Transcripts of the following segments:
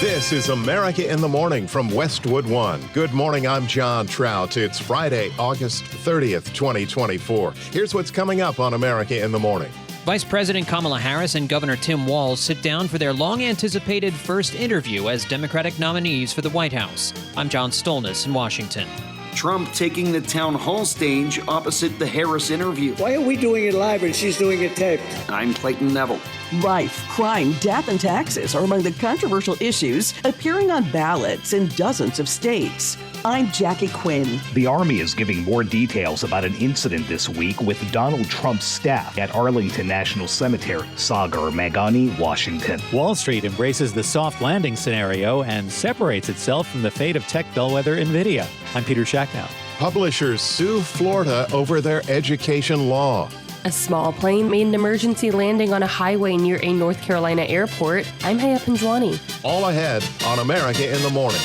This is America in the Morning from Westwood One. Good morning, I'm John Trout. It's Friday, August 30th, 2024. Here's what's coming up on America in the Morning. Vice President Kamala Harris and Governor Tim Walz sit down for their long-anticipated first interview as Democratic nominees for the White House. I'm John Stolnis in Washington. Trump taking the town hall stage opposite the Harris interview. Why are we doing it live and she's doing it taped? I'm Clayton Neville. Life, crime, death, and taxes are among the controversial issues appearing on ballots in dozens of states. I'm Jackie Quinn. The Army is giving more details about an incident this week with Donald Trump's staff at Arlington National Cemetery, Sagar, Magani, Washington. Wall Street embraces the soft landing scenario and separates itself from the fate of tech bellwether NVIDIA. I'm Peter Schacknow. Publishers sue Florida over their education law. A small plane made an emergency landing on a highway near a North Carolina airport. I'm Haya Panjwani. All ahead on America in the Morning.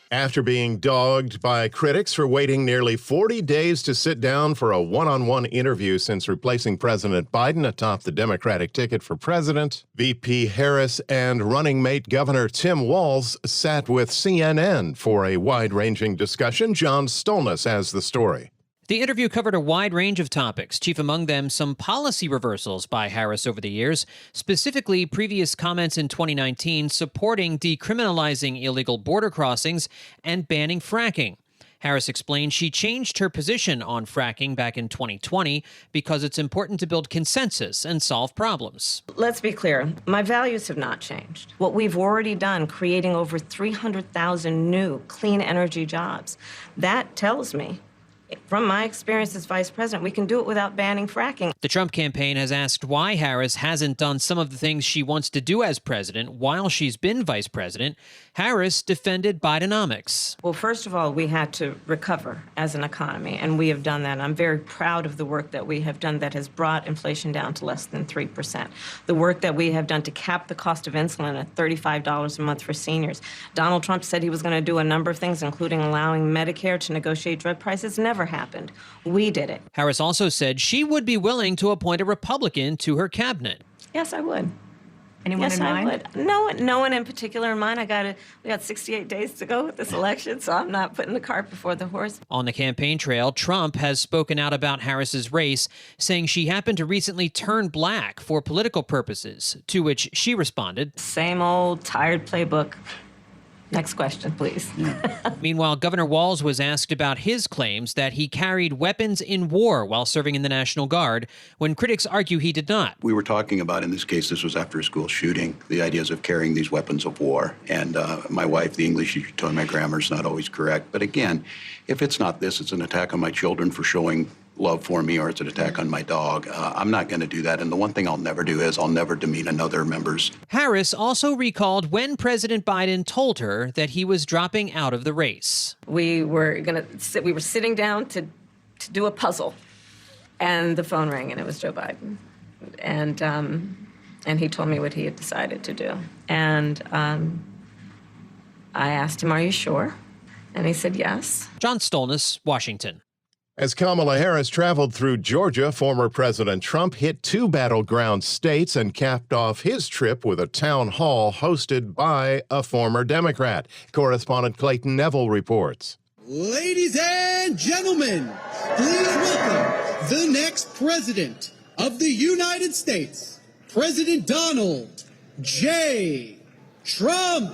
After being dogged by critics for waiting nearly 40 days to sit down for a one-on-one interview since replacing President Biden atop the Democratic ticket for president, VP Harris and running mate Governor Tim Walz sat with CNN for a wide-ranging discussion. John Stolnis has the story. The interview covered a wide range of topics, chief among them some policy reversals by Harris over the years, specifically previous comments in 2019 supporting decriminalizing illegal border crossings and banning fracking. Harris explained she changed her position on fracking back in 2020 because it's important to build consensus and solve problems. Let's be clear. My values have not changed. What we've already done, creating over 300,000 new clean energy jobs, that tells me, from my experience as vice president, we can do it without banning fracking. The Trump campaign has asked why Harris hasn't done some of the things she wants to do as president while she's been vice president. Harris defended Bidenomics. Well, first of all, we had to recover as an economy, and we have done that. I'm very proud of the work that we have done that has brought inflation down to less than 3%. The work that we have done to cap the cost of insulin at $35 a month for seniors. Donald Trump said he was going to do a number of things, including allowing Medicare to negotiate drug prices. Never happened. We did it. Harris also said she would be willing to appoint a Republican to her cabinet. Yes, I would. Anyone in mind? I would. No one in particular in mind. We got 68 days to go with this election, so I'm not putting the cart before the horse. On the campaign trail, Trump has spoken out about Harris's race, saying she happened to recently turn black for political purposes, to which she responded, "Same old tired playbook. Next question, please." Meanwhile, Governor Walz was asked about his claims that he carried weapons in war while serving in the National Guard, when critics argue he did not. We were talking about, in this case, this was after a school shooting, the ideas of carrying these weapons of war. And my wife, the English teacher, told me my grammar's not always correct. But again, if it's not this, it's an attack on my children for showing love for me, or it's an attack on my dog. I'm not going to do that. And the one thing I'll never do is I'll never demean another member's. Harris also recalled when President Biden told her that he was dropping out of the race. We were sitting down to do a puzzle, and the phone rang, and it was Joe Biden. And he told me what he had decided to do. And I asked him, "Are you sure?" And he said yes. John Stolnis, Washington. As Kamala Harris traveled through Georgia, former President Trump hit two battleground states and capped off his trip with a town hall hosted by a former Democrat. Correspondent Clayton Neville reports. Ladies and gentlemen, please welcome the next president of the United States, President Donald J. Trump.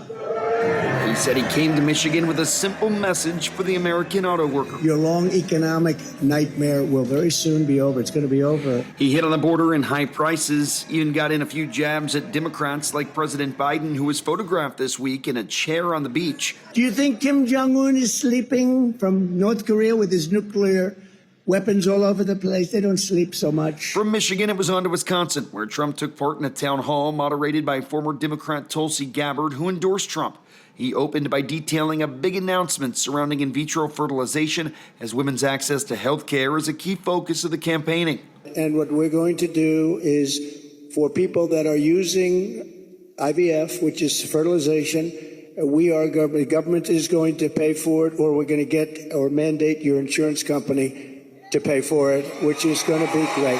He said he came to Michigan with a simple message for the American auto worker. Your long economic nightmare will very soon be over. It's going to be over. He hit on the border and high prices, even got in a few jabs at Democrats like President Biden, who was photographed this week in a chair on the beach. Do you think Kim Jong-un is sleeping from North Korea with his nuclear weapons all over the place? They don't sleep so much. From Michigan, it was on to Wisconsin, where Trump took part in a town hall moderated by former Democrat Tulsi Gabbard, who endorsed Trump. He opened by detailing a big announcement surrounding in vitro fertilization, as women's access to health care is a key focus of the campaigning. And what we're going to do is, for people that are using IVF, which is fertilization, the government is going to pay for it, or we're going to get or mandate your insurance company to pay for it, which is going to be great.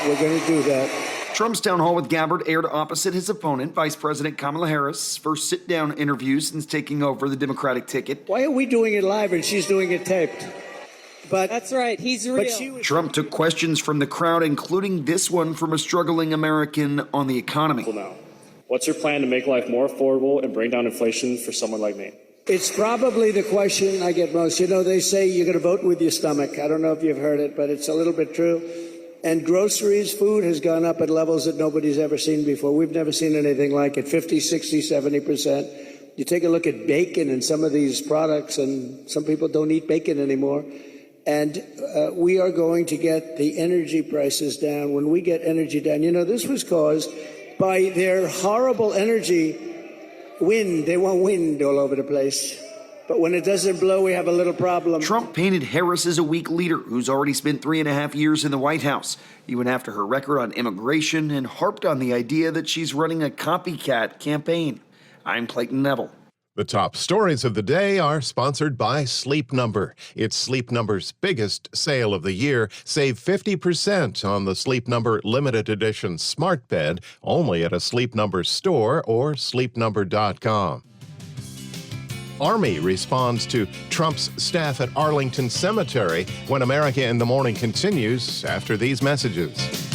We're going to do that. Trump's town hall with Gabbard aired opposite his opponent, Vice President Kamala Harris' first sit-down interview since taking over the Democratic ticket. Why are we doing it live and she's doing it taped? But that's right, he's real. Trump took questions from the crowd, including this one from a struggling American on the economy. Now, what's your plan to make life more affordable and bring down inflation for someone like me? It's probably the question I get most. You know, they say you're going to vote with your stomach. I don't know if you've heard it, but it's a little bit true. And groceries, food has gone up at levels that nobody's ever seen before. We've never seen anything like it, 50, 60, 70%. You take a look at bacon and some of these products, and some people don't eat bacon anymore. And we are going to get the energy prices down. When we get energy down, you know, this was caused by their horrible energy wind. They want wind all over the place. But when it doesn't blow, we have a little problem. Trump painted Harris as a weak leader who's already spent 3.5 years in the White House. He went after her record on immigration and harped on the idea that she's running a copycat campaign. I'm Clayton Neville. The top stories of the day are sponsored by Sleep Number. It's Sleep Number's biggest sale of the year. Save 50% on the Sleep Number limited edition smart bed only at a Sleep Number store or sleepnumber.com. Army responds to Trump's staff at Arlington Cemetery when America in the Morning continues after these messages.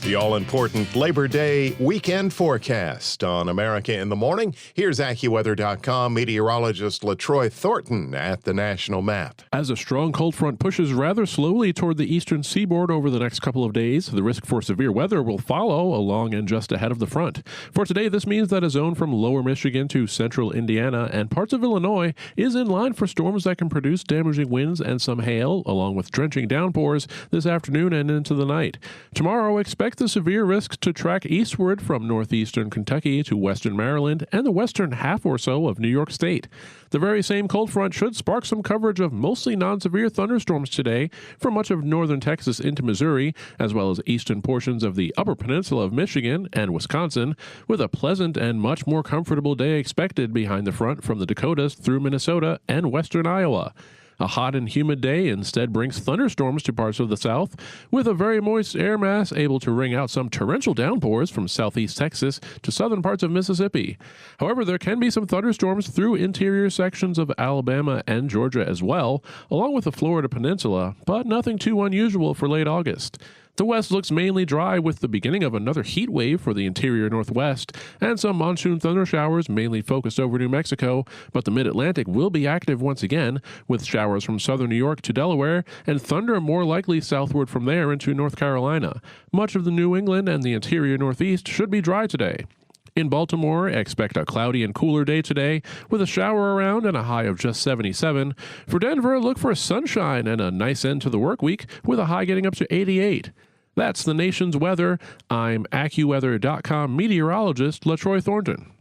The all-important Labor Day weekend forecast on America in the Morning. Here's AccuWeather.com meteorologist LaTroy Thornton at the National Map. As a strong cold front pushes rather slowly toward the eastern seaboard over the next couple of days, the risk for severe weather will follow along and just ahead of the front. For today, this means that a zone from lower Michigan to central Indiana and parts of Illinois is in line for storms that can produce damaging winds and some hail, along with drenching downpours this afternoon and into the night. Tomorrow, expect the severe risks to track eastward from northeastern Kentucky to western Maryland and the western half or so of New York State. The very same cold front should spark some coverage of mostly non-severe thunderstorms today from much of northern Texas into Missouri, as well as eastern portions of the upper peninsula of Michigan and Wisconsin, with a pleasant and much more comfortable day expected behind the front from the Dakotas through Minnesota and western Iowa. A hot and humid day instead brings thunderstorms to parts of the south, with a very moist air mass able to wring out some torrential downpours from southeast Texas to southern parts of Mississippi. However, there can be some thunderstorms through interior sections of Alabama and Georgia as well, along with the Florida peninsula, but nothing too unusual for late August. The west looks mainly dry with the beginning of another heat wave for the interior northwest and some monsoon thunder showers mainly focused over New Mexico, but the mid-Atlantic will be active once again with showers from southern New York to Delaware and thunder more likely southward from there into North Carolina. Much of the New England and the interior northeast should be dry today. In Baltimore, expect a cloudy and cooler day today with a shower around and a high of just 77. For Denver, look for sunshine and a nice end to the work week with a high getting up to 88. That's the nation's weather. I'm AccuWeather.com meteorologist LaTroy Thornton.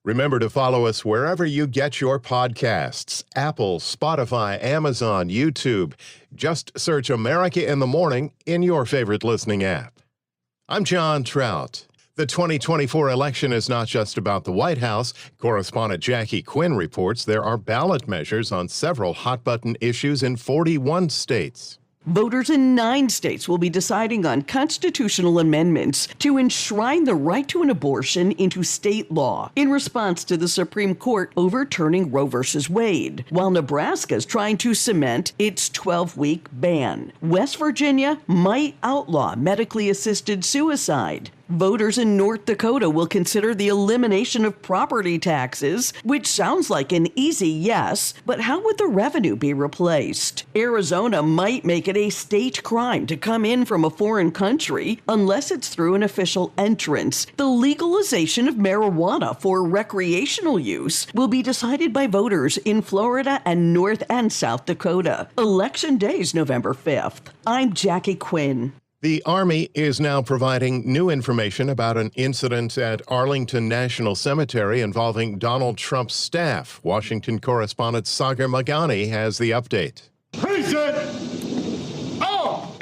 Remember to follow us wherever you get your podcasts. Apple, Spotify, Amazon, YouTube. Just search America in the Morning in your favorite listening app. I'm John Trout. The 2024 election is not just about the White House. Correspondent Jackie Quinn reports there are ballot measures on several hot-button issues in 41 states. Voters in 9 states will be deciding on constitutional amendments to enshrine the right to an abortion into state law in response to the Supreme Court overturning Roe v. Wade, while Nebraska is trying to cement its 12-week ban. West Virginia might outlaw medically assisted suicide. Voters in North Dakota will consider the elimination of property taxes, which sounds like an easy yes, but how would the revenue be replaced? Arizona might make it a state crime to come in from a foreign country unless it's through an official entrance. The legalization of marijuana for recreational use will be decided by voters in Florida and North and South Dakota. Election Day is November 5th. I'm Jackie Quinn. The Army is now providing new information about an incident at Arlington National Cemetery involving Donald Trump's staff. Washington correspondent Sagar Magani has the update.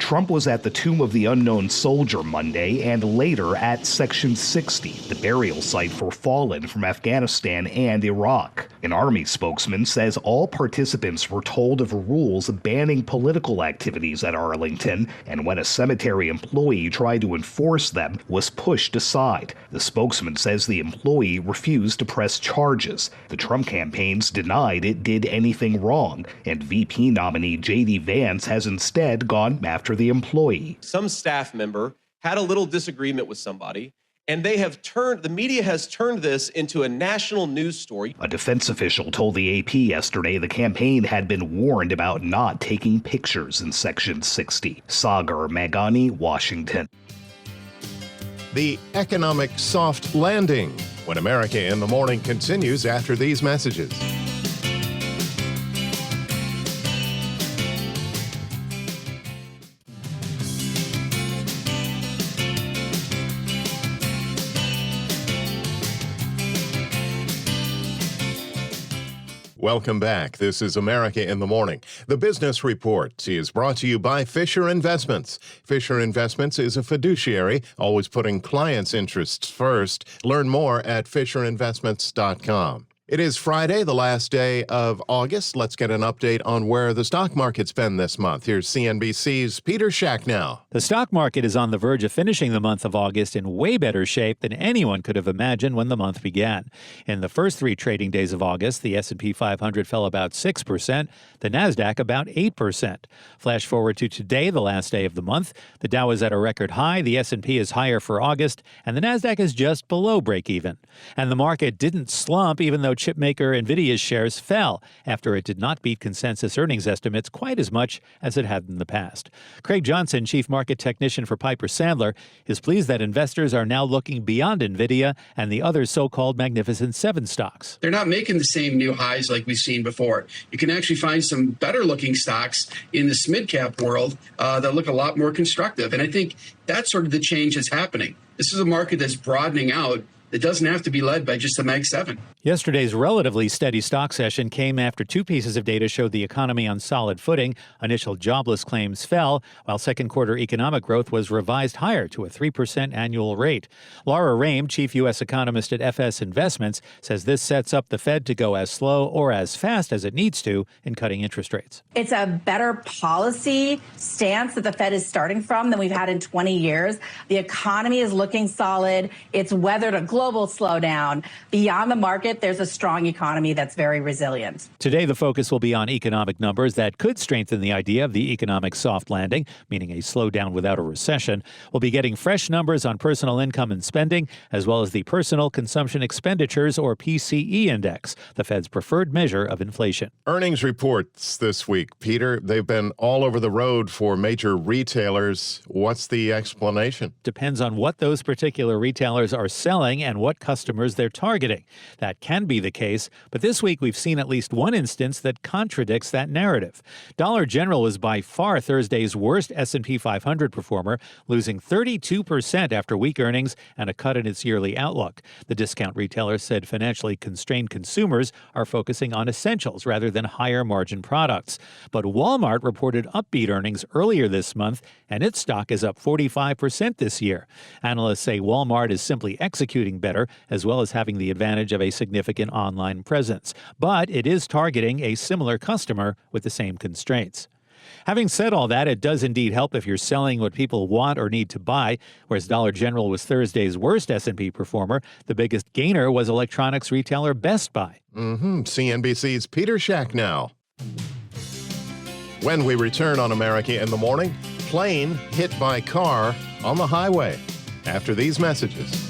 Trump was at the Tomb of the Unknown Soldier Monday and later at Section 60, the burial site for fallen from Afghanistan and Iraq. An Army spokesman says all participants were told of rules banning political activities at Arlington, and when a cemetery employee tried to enforce them, was pushed aside. The spokesman says the employee refused to press charges. The Trump campaigns denied it did anything wrong, and VP nominee J.D. Vance has instead gone after the employee. Some staff member had a little disagreement with somebody, and the media has turned this into a national news story. A defense official told the AP yesterday the campaign had been warned about not taking pictures in Section 60. Sagar Magani, Washington. The economic soft landing, when America in the Morning continues after these messages. Welcome back. This is America in the Morning. The Business Report is brought to you by Fisher Investments. Fisher Investments is a fiduciary, always putting clients' interests first. Learn more at FisherInvestments.com. It is Friday, the last day of August. Let's get an update on where the stock market's been this month. Here's CNBC's Peter Schacknow. The stock market is on the verge of finishing the month of August in way better shape than anyone could have imagined when the month began. In the first 3 trading days of August, the S&P 500 fell about 6%, the Nasdaq about 8%. Flash forward to today, the last day of the month. The Dow is at a record high, the S&P is higher for August, and the Nasdaq is just below break-even. And the market didn't slump, even though chipmaker NVIDIA's shares fell after it did not beat consensus earnings estimates quite as much as it had in the past. Craig Johnson, chief market technician for Piper Sandler, is pleased that investors are now looking beyond NVIDIA and the other so-called Magnificent Seven stocks. They're not making the same new highs like we've seen before. You can actually find some better-looking stocks in the mid-cap world that look a lot more constructive. And I think that's sort of the change that's happening. This is a market that's broadening out. It doesn't have to be led by just the Mag 7. Yesterday's relatively steady stock session came after 2 pieces of data showed the economy on solid footing. Initial jobless claims fell, while second quarter economic growth was revised higher to a 3% annual rate. Laura Rame, chief U.S. economist at FS Investments, says this sets up the Fed to go as slow or as fast as it needs to in cutting interest rates. It's a better policy stance that the Fed is starting from than we've had in 20 years. The economy is looking solid. It's weathered a global slowdown. Beyond the market, there's a strong economy that's very resilient. Today, the focus will be on economic numbers that could strengthen the idea of the economic soft landing, meaning a slowdown without a recession. We'll be getting fresh numbers on personal income and spending, as well as the Personal Consumption Expenditures, or PCE index, the Fed's preferred measure of inflation. Earnings reports this week, Peter. They've been all over the road for major retailers. What's the explanation? Depends on what those particular retailers are selling and what customers they're targeting. That can be the case, but this week we've seen at least one instance that contradicts that narrative. Dollar General was by far Thursday's worst S&P 500 performer, losing 32% after weak earnings and a cut in its yearly outlook. The discount retailer said financially constrained consumers are focusing on essentials rather than higher margin products. But Walmart reported upbeat earnings earlier this month, and its stock is up 45% this year. Analysts say Walmart is simply executing better, as well as having the advantage of a significant online presence. But it is targeting a similar customer with the same constraints. Having said all that, it does indeed help if you're selling what people want or need to buy. Whereas Dollar General was Thursday's worst S&P performer, the biggest gainer was electronics retailer Best Buy. CNBC's Peter Schacknow. When we return on America in the Morning, plane hit by car on the highway. After these messages.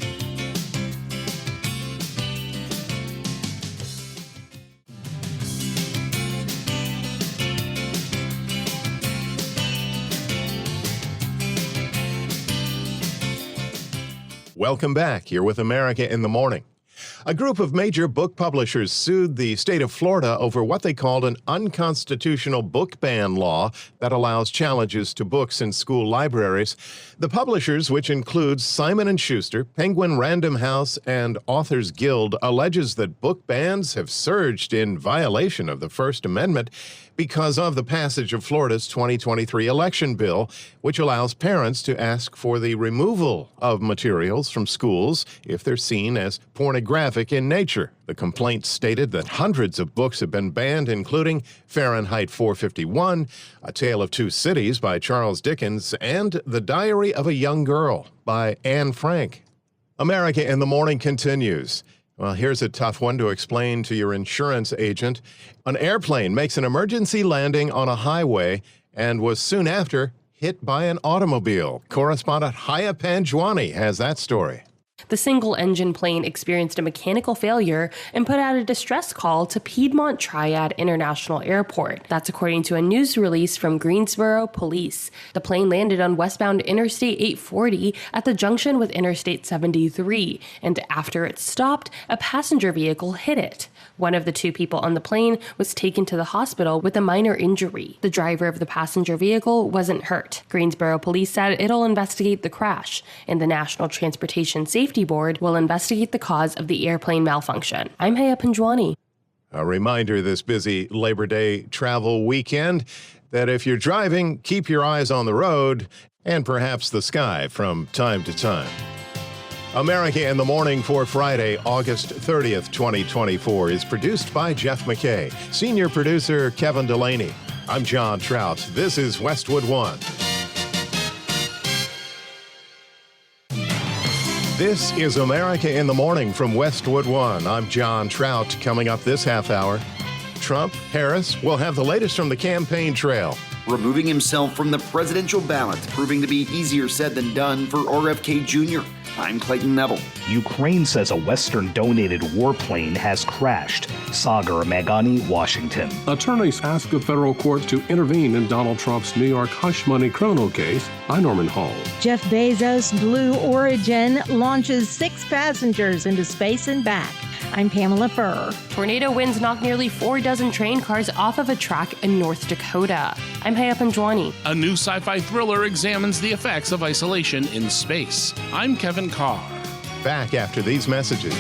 Welcome back. You're with America in the Morning. A group of major book publishers sued the state of Florida over what they called an unconstitutional book ban law that allows challenges to books in school libraries. The publishers, which includes Simon & Schuster, Penguin Random House, and Authors Guild, alleges that book bans have surged in violation of the First Amendment because of the passage of Florida's 2023 election bill, which allows parents to ask for the removal of materials from schools if they're seen as pornographic in nature. The complaint stated that hundreds of books have been banned, including Fahrenheit 451, A Tale of Two Cities by Charles Dickens, and The Diary of a Young Girl by Anne Frank. America in the Morning continues. Well, here's a tough one to explain to your insurance agent. An airplane makes an emergency landing on a highway and was soon after hit by an automobile. Correspondent Haya Panjwani has that story. The single-engine plane experienced a mechanical failure and put out a distress call to Piedmont Triad International Airport. That's according to a news release from Greensboro Police. The plane landed on westbound Interstate 840 at the junction with Interstate 73, and after it stopped, a passenger vehicle hit it. One of the two people on the plane was taken to the hospital with a minor injury. The driver of the passenger vehicle wasn't hurt. Greensboro Police said it'll investigate the crash, and the National Transportation Safety Board will investigate the cause of the airplane malfunction. I'm Haya Panjwani. A reminder this busy Labor Day travel weekend that if you're driving, keep your eyes on the road and perhaps the sky from time to time. America in the Morning for Friday, August 30th, 2024 is produced by Jeff McKay. Senior producer Kevin Delaney. I'm John Trout. This is Westwood One. This is America in the Morning from Westwood One. I'm John Trout. Coming up this half hour, Trump, Harris will have the latest from the campaign trail. Removing himself from the presidential ballot, proving to be easier said than done for RFK Jr. I'm Clayton Neville. Ukraine says a Western-donated warplane has crashed. Sagar Magani, Washington. Attorneys ask the federal court to intervene in Donald Trump's New York hush money criminal case. I'm Norman Hall. Jeff Bezos' Blue Origin launches 6 passengers into space and back. I'm Pamela Furr. Tornado winds knocked nearly 4 dozen train cars off of a track in North Dakota. I'm Haya Panjwani. A new sci-fi thriller examines the effects of isolation in space. I'm Kevin Carr. Back after these messages.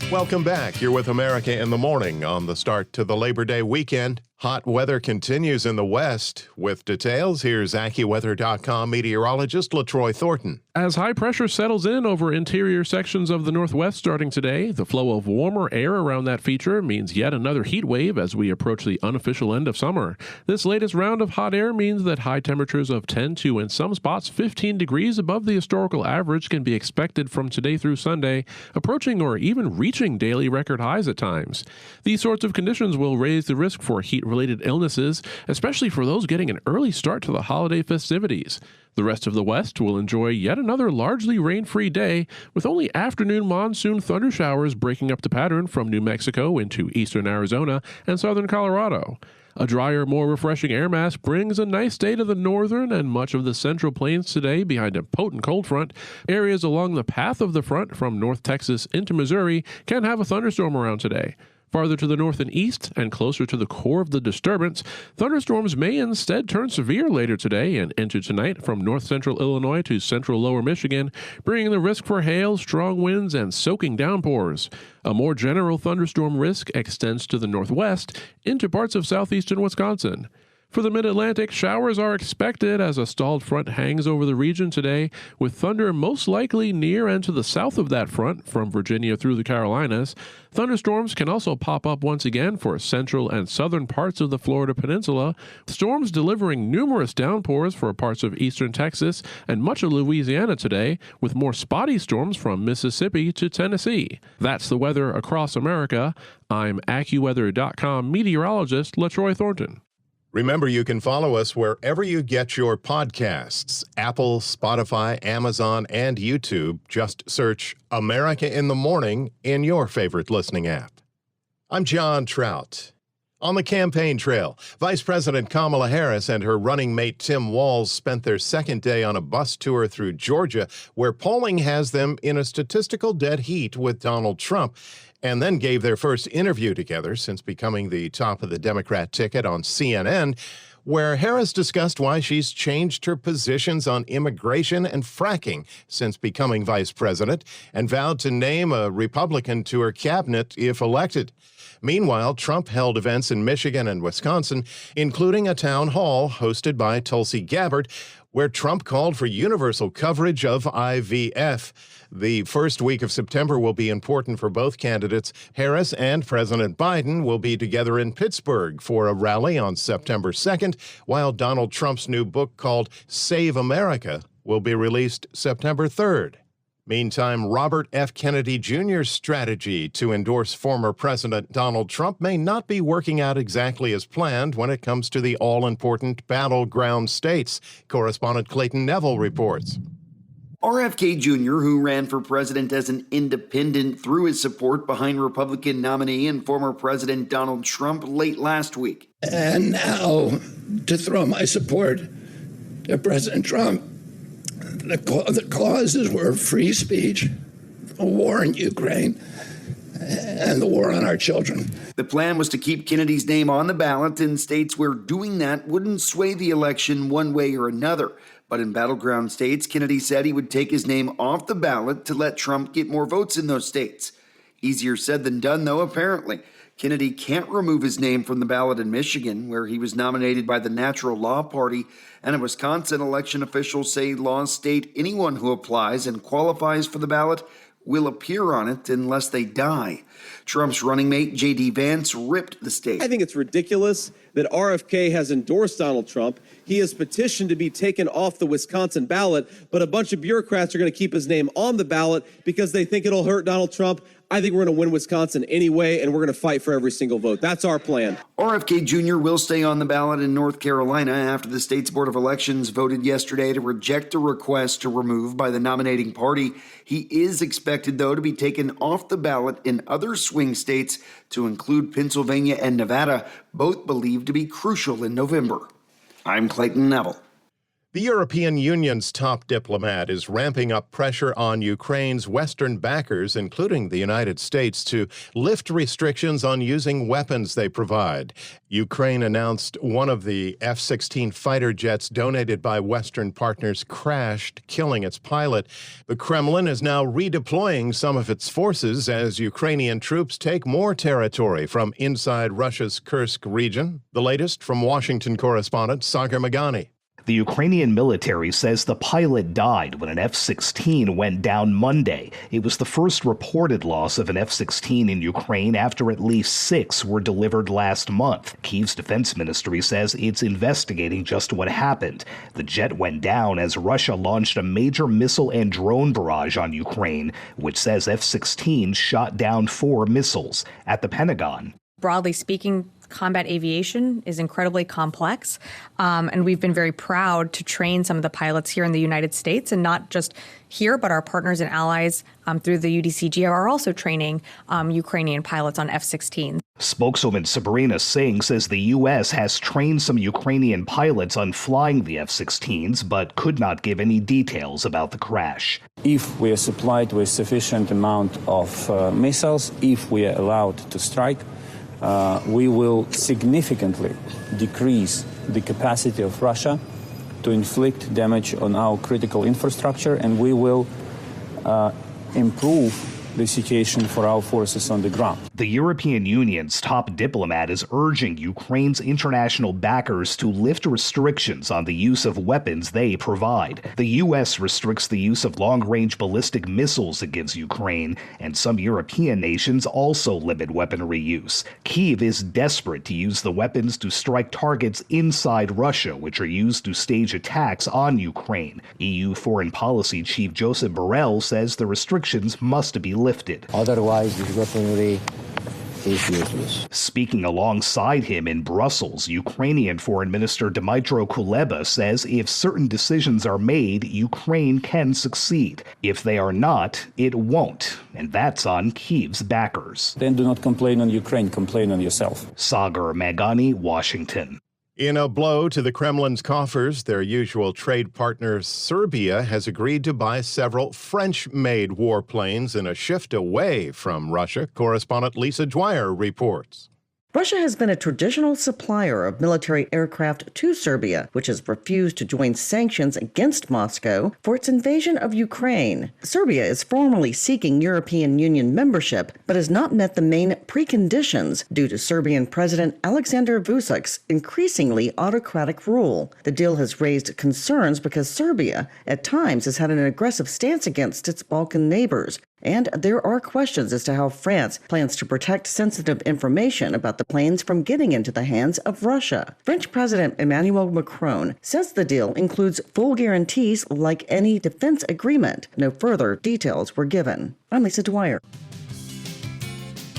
Welcome back. You're with America in the Morning on the start to the Labor Day weekend. Hot weather continues in the West. With details, here's AccuWeather.com meteorologist LaTroy Thornton. As high pressure settles in over interior sections of the Northwest starting today, the flow of warmer air around that feature means yet another heat wave as we approach the unofficial end of summer. This latest round of hot air means that high temperatures of 10 to, in some spots, 15 degrees above the historical average can be expected from today through Sunday, approaching or even reaching daily record highs at times. These sorts of conditions will raise the risk for heat-related illnesses, especially for those getting an early start to the holiday festivities. The rest of the West will enjoy yet another largely rain-free day, with only afternoon monsoon thunder showers breaking up the pattern from New Mexico into eastern Arizona and southern Colorado. A drier, more refreshing air mass brings a nice day to the northern and much of the central plains today behind a potent cold front. Areas along the path of the front from North Texas into Missouri can have a thunderstorm around today. Farther to the north and east, and closer to the core of the disturbance, thunderstorms may instead turn severe later today and into tonight from north-central Illinois to central lower Michigan, bringing the risk for hail, strong winds, and soaking downpours. A more general thunderstorm risk extends to the northwest into parts of southeastern Wisconsin. For the mid-Atlantic, showers are expected as a stalled front hangs over the region today, with thunder most likely near and to the south of that front from Virginia through the Carolinas. Thunderstorms can also pop up once again for central and southern parts of the Florida Peninsula, storms delivering numerous downpours for parts of eastern Texas and much of Louisiana today, with more spotty storms from Mississippi to Tennessee. That's the weather across America. I'm AccuWeather.com meteorologist LaTroy Thornton. Remember, you can follow us wherever you get your podcasts. Apple, Spotify, Amazon, and YouTube. Just search America in the Morning in your favorite listening app. I'm John Trout. On the campaign trail, Vice President Kamala Harris and her running mate Tim Walz spent their second day on a bus tour through Georgia, where polling has them in a statistical dead heat with Donald Trump, and then gave their first interview together since becoming the top of the Democrat ticket on CNN. where Harris discussed why she's changed her positions on immigration and fracking since becoming vice president and vowed to name a Republican to her cabinet if elected. Meanwhile, Trump held events in Michigan and Wisconsin, including a town hall hosted by Tulsi Gabbard, where Trump called for universal coverage of IVF. The first week of September will be important for both candidates. Harris and President Biden will be together in Pittsburgh for a rally on September 2nd, while Donald Trump's new book called Save America will be released September 3rd. Meantime, Robert F. Kennedy Jr.'s strategy to endorse former President Donald Trump may not be working out exactly as planned when it comes to the all-important battleground states. Correspondent Clayton Neville reports. RFK Jr., who ran for president as an independent, threw his support behind Republican nominee and former President Donald Trump late last week. And now, to throw my support to President Trump, the causes were free speech, a war in Ukraine, and the war on our children. The plan was to keep Kennedy's name on the ballot in states where doing that wouldn't sway the election one way or another. But in battleground states, Kennedy said he would take his name off the ballot to let Trump get more votes in those states. Easier said than done, though, apparently. Kennedy can't remove his name from the ballot in Michigan, where he was nominated by the Natural Law Party, and in Wisconsin, election officials say laws state anyone who applies and qualifies for the ballot will appear on it unless they die. Trump's running mate, J.D. Vance, ripped the state. I think it's ridiculous that RFK has endorsed Donald Trump. He has petitioned to be taken off the Wisconsin ballot, but a bunch of bureaucrats are going to keep his name on the ballot because they think it'll hurt Donald Trump. I think we're going to win Wisconsin anyway, and we're going to fight for every single vote. That's our plan. RFK Jr. will stay on the ballot in North Carolina after the state's Board of Elections voted yesterday to reject a request to remove by the nominating party. He is expected, though, to be taken off the ballot in other swing states, to include Pennsylvania and Nevada, both believed to be crucial in November. I'm Clayton Neville. The European Union's top diplomat is ramping up pressure on Ukraine's Western backers, including the United States, to lift restrictions on using weapons they provide. Ukraine announced one of the F-16 fighter jets donated by Western partners crashed, killing its pilot. The Kremlin is now redeploying some of its forces as Ukrainian troops take more territory from inside Russia's Kursk region. The latest from Washington correspondent Sagar Magani. The Ukrainian military says the pilot died when an F-16 went down Monday. It was the first reported loss of an F-16 in Ukraine after at least 6 were delivered last month. Kyiv's defense ministry says it's investigating just what happened. The jet went down as Russia launched a major missile and drone barrage on Ukraine, which says F-16 shot down 4 missiles. At the Pentagon, broadly speaking, combat aviation is incredibly complex, and we've been very proud to train some of the pilots here in the United States, and not just here, but our partners and allies through the UDCG are also training Ukrainian pilots on F-16. Spokeswoman Sabrina Singh says the U.S. has trained some Ukrainian pilots on flying the F-16s, but could not give any details about the crash. If we are supplied with sufficient amount of missiles, if we are allowed to strike, we will significantly decrease the capacity of Russia to inflict damage on our critical infrastructure, and we will improve the situation for our forces on the ground. The European Union's top diplomat is urging Ukraine's international backers to lift restrictions on the use of weapons they provide. The U.S. restricts the use of long-range ballistic missiles it gives Ukraine, and some European nations also limit weaponry use. Kyiv is desperate to use the weapons to strike targets inside Russia, which are used to stage attacks on Ukraine. EU Foreign Policy Chief Joseph Borrell says the restrictions must be lifted. Otherwise, this weaponry is useless. Speaking alongside him in Brussels, Ukrainian Foreign Minister Dmytro Kuleba says if certain decisions are made, Ukraine can succeed. If they are not, it won't. And that's on Kyiv's backers. Then do not complain on Ukraine, complain on yourself. Sagar Magani, Washington. In a blow to the Kremlin's coffers, their usual trade partner Serbia has agreed to buy several French-made warplanes in a shift away from Russia. Correspondent Lisa Dwyer reports. Russia has been a traditional supplier of military aircraft to Serbia, which has refused to join sanctions against Moscow for its invasion of Ukraine. Serbia is formally seeking European Union membership, but has not met the main preconditions due to Serbian President Aleksandar Vucic's increasingly autocratic rule. The deal has raised concerns because Serbia, at times, has had an aggressive stance against its Balkan neighbors. And there are questions as to how France plans to protect sensitive information about the planes from getting into the hands of Russia. French President Emmanuel Macron says the deal includes full guarantees like any defense agreement. No further details were given. I'm Lisa Dwyer.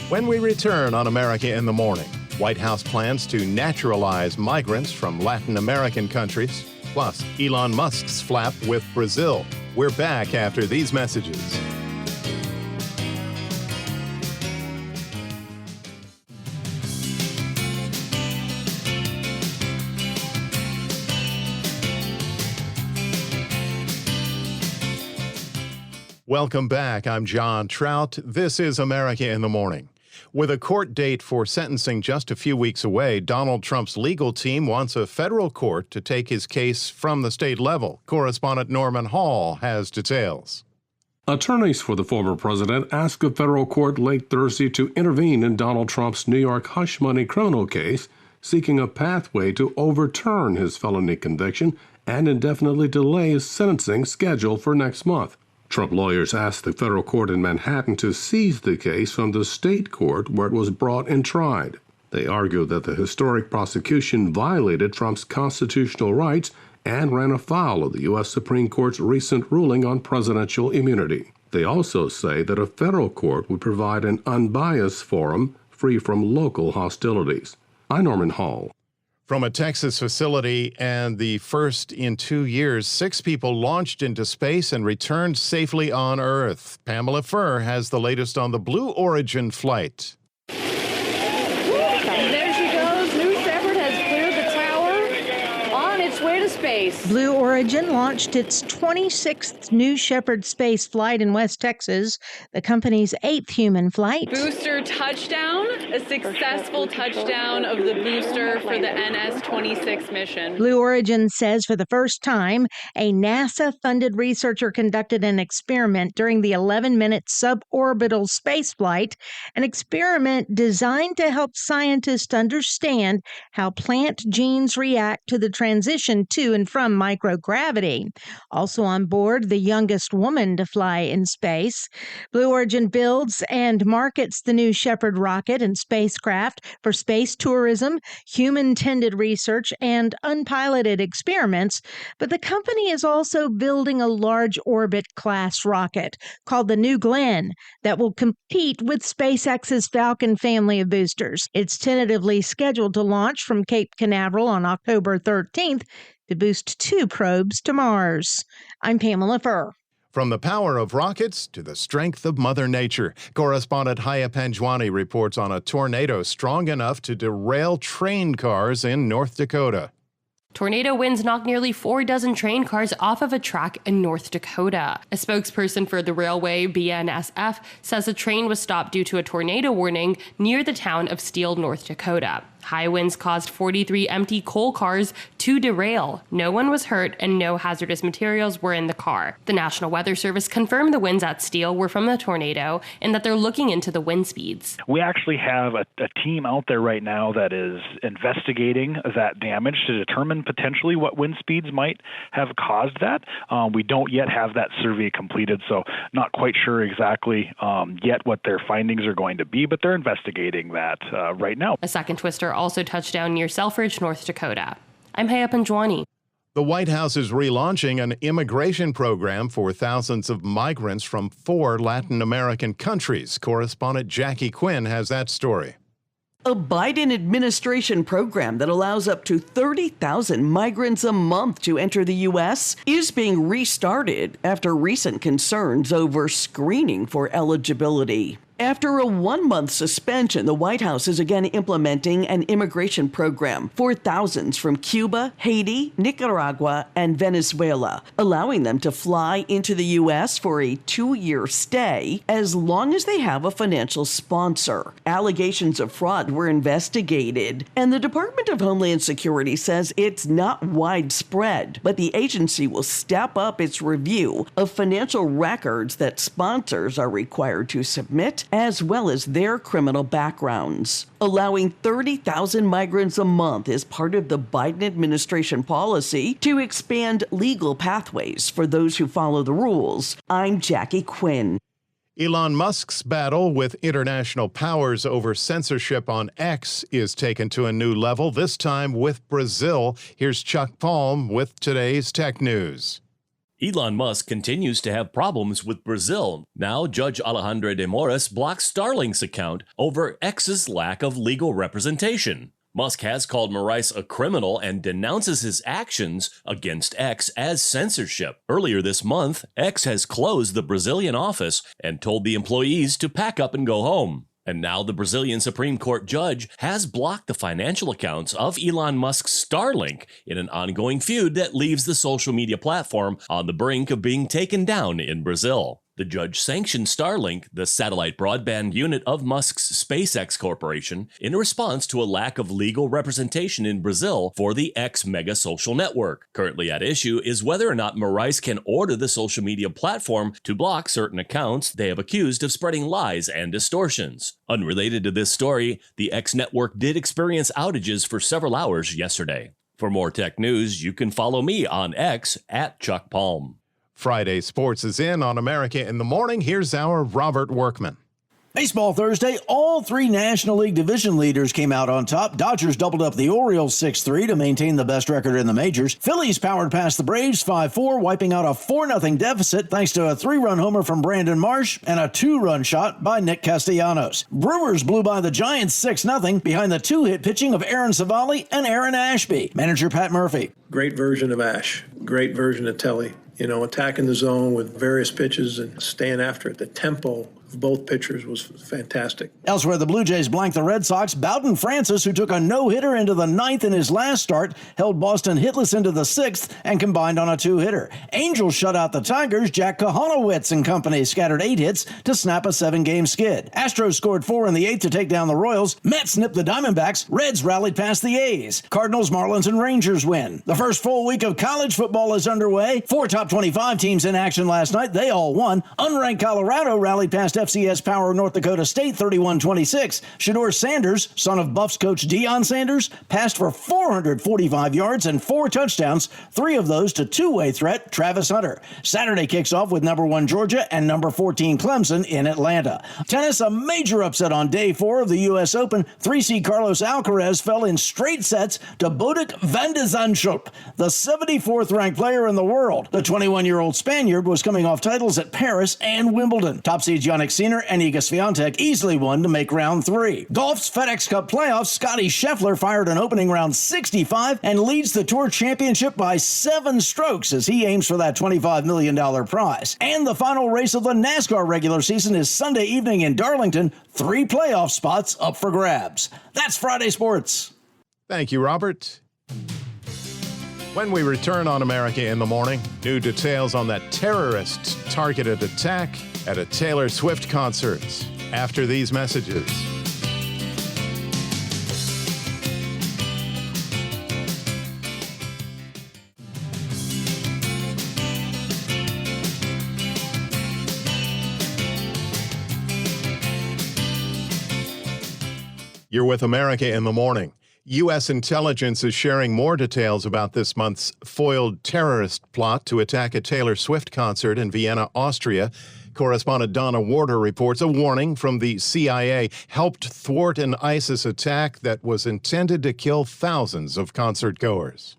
When we return on America in the Morning, White House plans to naturalize migrants from Latin American countries, plus Elon Musk's flap with Brazil. We're back after these messages. Welcome back. I'm John Trout. This is America in the Morning. With a court date for sentencing just a few weeks away, Donald Trump's legal team wants a federal court to take his case from the state level. Correspondent Norman Hall has details. Attorneys for the former president asked a federal court late Thursday to intervene in Donald Trump's New York hush money criminal case, seeking a pathway to overturn his felony conviction and indefinitely delay his sentencing scheduled for next month. Trump lawyers asked the federal court in Manhattan to seize the case from the state court where it was brought and tried. They argued that the historic prosecution violated Trump's constitutional rights and ran afoul of the U.S. Supreme Court's recent ruling on presidential immunity. They also say that a federal court would provide an unbiased forum free from local hostilities. I'm Norman Hall. From a Texas facility and the first in 2 years, 6 people launched into space and returned safely on Earth. Pamela Furr has the latest on the Blue Origin flight. There she goes. New Shepard has cleared the tower on its way to space. Blue Origin launched its 26th New Shepard space flight in West Texas, the company's 8th human flight. Booster touchdown, a successful touchdown of the booster for the NS-26 mission. Blue Origin says for the first time, a NASA-funded researcher conducted an experiment during the 11-minute suborbital spaceflight, an experiment designed to help scientists understand how plant genes react to the transition to and from microgravity. Also on board, the youngest woman to fly in space. Blue Origin builds and markets the New Shepard rocket and spacecraft for space tourism, human-tended research, and unpiloted experiments, but the company is also building a large orbit-class rocket called the New Glenn that will compete with SpaceX's Falcon family of boosters. It's tentatively scheduled to launch from Cape Canaveral on October 13th to boost 2 probes to Mars. I'm Pamela Furr. From the power of rockets to the strength of Mother Nature, correspondent Haya Panjwani reports on a tornado strong enough to derail train cars in North Dakota. Tornado winds knocked nearly 4 dozen train cars off of a track in North Dakota. A spokesperson for the railway, BNSF, says the train was stopped due to a tornado warning near the town of Steele, North Dakota. High winds caused 43 empty coal cars to derail. No one was hurt and no hazardous materials were in the car. The National Weather Service confirmed the winds at Steele were from the tornado and that they're looking into the wind speeds. We actually have a team out there right now that is investigating that damage to determine potentially what wind speeds might have caused that. We don't yet have that survey completed, so not quite sure exactly yet what their findings are going to be, but they're investigating that right now. A second twister also touched down near Selfridge, North Dakota. I'm Haya Panjwani. The White House is relaunching an immigration program for thousands of migrants from 4 Latin American countries. Correspondent Jackie Quinn has that story. A Biden administration program that allows up to 30,000 migrants a month to enter the U.S. is being restarted after recent concerns over screening for eligibility. After a 1-month suspension, the White House is again implementing an immigration program for thousands from Cuba, Haiti, Nicaragua, and Venezuela, allowing them to fly into the U.S. for a 2-year stay as long as they have a financial sponsor. Allegations of fraud were investigated, and the Department of Homeland Security says it's not widespread, but the agency will step up its review of financial records that sponsors are required to submit, as well as their criminal backgrounds. Allowing 30,000 migrants a month is part of the Biden administration policy to expand legal pathways for those who follow the rules. I'm Jackie Quinn. Elon Musk's battle with international powers over censorship on X is taken to a new level, this time with Brazil. Here's Chuck Palm with today's Tech News. Elon Musk continues to have problems with Brazil. Now, Judge Alejandro de Moraes blocked Starlink's account over X's lack of legal representation. Musk has called Moraes a criminal and denounces his actions against X as censorship. Earlier this month, X has closed the Brazilian office and told the employees to pack up and go home. And now the Brazilian Supreme Court judge has blocked the financial accounts of Elon Musk's Starlink in an ongoing feud that leaves the social media platform on the brink of being taken down in Brazil. The judge sanctioned Starlink, the satellite broadband unit of Musk's SpaceX corporation, in response to a lack of legal representation in Brazil for the X mega social network. Currently at issue is whether or not Moraes can order the social media platform to block certain accounts they have accused of spreading lies and distortions. Unrelated to this story, the X network did experience outages for several hours yesterday. For more tech news, you can follow me on X at Chuck Palm. Friday Sports is in on America in the Morning. Here's our Robert Workman. Baseball Thursday, all three National League division leaders came out on top. Dodgers doubled up the Orioles 6-3 to maintain the best record in the majors. Phillies powered past the Braves 5-4, wiping out a 4-0 deficit thanks to a 3-run homer from Brandon Marsh and a 2-run shot by Nick Castellanos. Brewers blew by the Giants 6-0 behind the 2-hit pitching of Aaron Savali and Aaron Ashby. Manager Pat Murphy. Great version of Ash. Great version of Telly. Attacking the zone with various pitches and staying after it. The tempo of both pitchers was fantastic. Elsewhere, the Blue Jays blanked the Red Sox. Bowden Francis, who took a no-hitter into the 9th in his last start, held Boston hitless into the 6th and combined on a 2-hitter. Angels shut out the Tigers. Jack Kahanowitz and company scattered 8 hits to snap a 7-game skid. Astros scored 4 in the 8th to take down the Royals. Mets nipped the Diamondbacks. Reds rallied past the A's. Cardinals, Marlins, and Rangers win. The first full week of college football is underway. 4 top 25 teams in action last night. They all won. Unranked Colorado rallied past FCS Power North Dakota State 31-26. Shedeur Sanders, son of Buffs coach Deion Sanders, passed for 445 yards and 4 touchdowns, 3 of those to two-way threat Travis Hunter. Saturday kicks off with number 1 Georgia and number 14 Clemson in Atlanta. Tennis, a major upset on day 4 of the U.S. Open. 3-seed Carlos Alcaraz fell in straight sets to Botic van de Zandschulp, the 74th ranked player in the world. The 21-year-old Spaniard was coming off titles at Paris and Wimbledon. Top seeds Jannik Sinner and Iga Swiatek easily won to make round 3. Golf's FedEx Cup playoffs, Scotty Scheffler fired an opening round 65 and leads the Tour Championship by 7 strokes as he aims for that $25 million prize. And the final race of the NASCAR regular season is Sunday evening in Darlington. 3 playoff spots up for grabs. That's Friday Sports. Thank you, Robert. When we return on America in the Morning, new details on that terrorist-targeted attack at a Taylor Swift concert after these messages. You're with America in the Morning. U.S. intelligence is sharing more details about this month's foiled terrorist plot to attack a Taylor Swift concert in Vienna, Austria. Correspondent Donna Warder reports a warning from the CIA helped thwart an ISIS attack that was intended to kill thousands of concertgoers.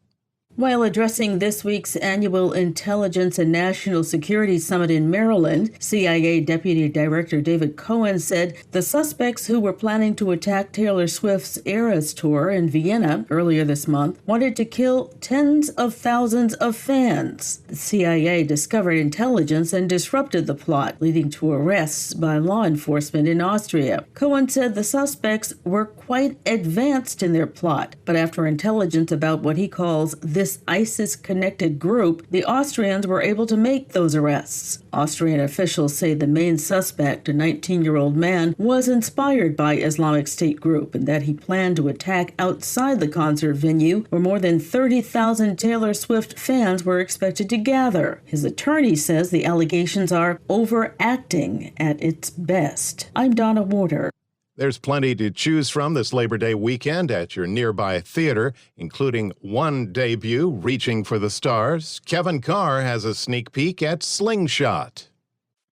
While addressing this week's annual Intelligence and National Security Summit in Maryland, CIA Deputy Director David Cohen said the suspects who were planning to attack Taylor Swift's Eras Tour in Vienna earlier this month wanted to kill tens of thousands of fans. The CIA discovered intelligence and disrupted the plot, leading to arrests by law enforcement in Austria. Cohen said the suspects were quite advanced in their plot, but after intelligence about what he calls this ISIS-connected group, the Austrians were able to make those arrests. Austrian officials say the main suspect, a 19-year-old man, was inspired by Islamic State group and that he planned to attack outside the concert venue where more than 30,000 Taylor Swift fans were expected to gather. His attorney says the allegations are overacting at its best. I'm Donna Warder. There's plenty to choose from this Labor Day weekend at your nearby theater, including one debut, Reaching for the Stars. Kevin Carr has a sneak peek at Slingshot.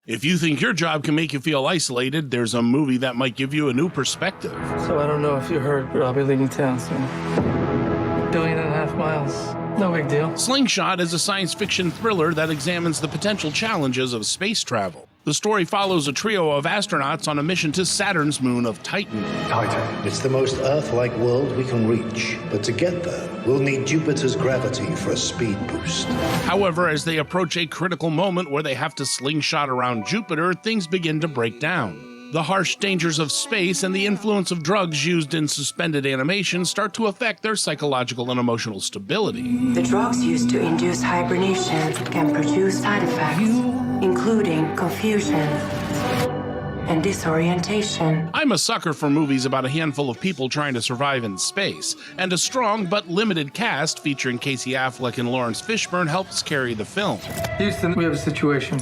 If you think your job can make you feel isolated, there's a movie that might give you a new perspective. So I don't know if you heard, but I'll be leaving town soon. 1.5 billion miles. No big deal. Slingshot is a science fiction thriller that examines the potential challenges of space travel. The story follows a trio of astronauts on a mission to Saturn's moon of Titan. Titan. It's the most Earth-like world we can reach. But to get there, we'll need Jupiter's gravity for a speed boost. However, as they approach a critical moment where they have to slingshot around Jupiter, things begin to break down. The harsh dangers of space and the influence of drugs used in suspended animation start to affect their psychological and emotional stability. The drugs used to induce hibernation can produce side effects, including confusion and disorientation. I'm a sucker for movies about a handful of people trying to survive in space, and a strong but limited cast featuring Casey Affleck and Lawrence Fishburne helps carry the film. Houston, we have a situation.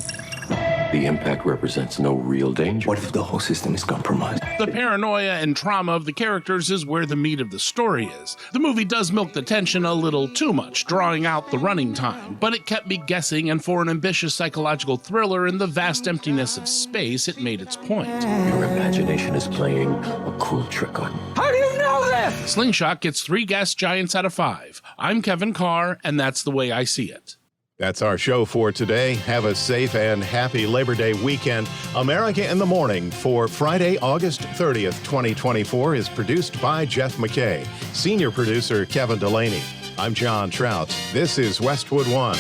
The impact represents no real danger. What if the whole system is compromised? The paranoia and trauma of the characters is where the meat of the story is. The movie does milk the tension a little too much, drawing out the running time, but it kept me guessing, and for an ambitious psychological thriller in the vast emptiness of space, it made its point. Your imagination is playing a cruel trick on you. How do you know this? Slingshot gets 3 gas giants out of 5. I'm Kevin Carr, and that's the way I see it. That's our show for today. Have a safe and happy Labor Day weekend. America in the Morning for Friday, August 30th, 2024 is produced by Jeff McKay. Senior producer Kevin Delaney. I'm John Trout. This is Westwood One.